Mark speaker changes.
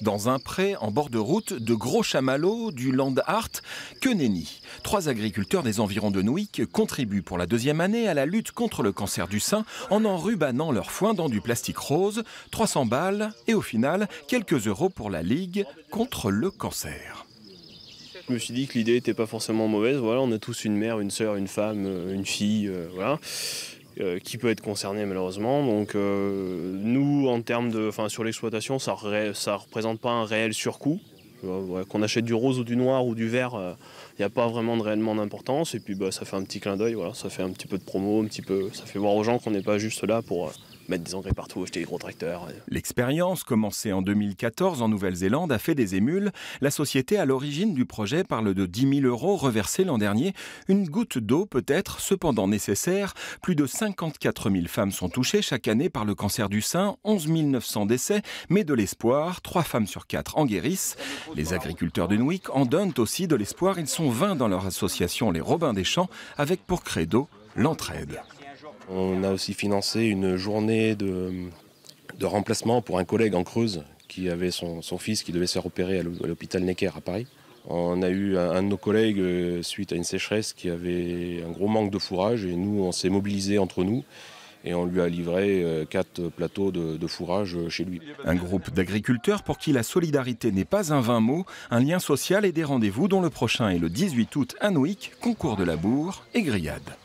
Speaker 1: Dans un pré en bord de route, de gros chamallows du Land Art, que nenni. 3 agriculteurs des environs de Nouic contribuent pour la 2e année à la lutte contre le cancer du sein en enrubanant leur foin dans du plastique rose, 300 balles et au final quelques euros pour la Ligue contre le cancer.
Speaker 2: Je me suis dit que l'idée n'était pas forcément mauvaise. Voilà, on a tous une mère, une sœur, une femme, une fille, voilà, qui peut être concernée malheureusement. Donc nous, en termes de, sur l'exploitation, ça représente pas un réel surcoût. Qu'on achète du rose ou du noir ou du vert, il n'y a pas vraiment réellement d'importance. Et puis ça fait un petit clin d'œil, voilà, ça fait un petit peu de promo, ça fait voir aux gens qu'on n'est pas juste là pour mettre des engrais partout, acheter des gros tracteurs.
Speaker 1: L'expérience, commencée en 2014 en Nouvelle-Zélande, a fait des émules. La société à l'origine du projet parle de 10 000 euros reversés l'an dernier. Une goutte d'eau peut être cependant nécessaire. Plus de 54 000 femmes sont touchées chaque année par le cancer du sein, 11 900 décès, mais de l'espoir. 3 femmes sur 4 en guérissent. Les agriculteurs de Nouic en donnent aussi de l'espoir. Ils sont 20 dans leur association Les Robins des Champs, avec pour credo l'entraide.
Speaker 3: On a aussi financé une journée de remplacement pour un collègue en Creuse qui avait son fils qui devait se faire opérer à l'hôpital Necker à Paris. On a eu un de nos collègues, suite à une sécheresse, qui avait un gros manque de fourrage et nous, on s'est mobilisés entre nous et on lui a livré 4 plateaux de fourrage chez lui.
Speaker 1: Un groupe d'agriculteurs pour qui la solidarité n'est pas un vain mot, un lien social et des rendez-vous dont le prochain est le 18 août à Nouic, concours de labour et grillade.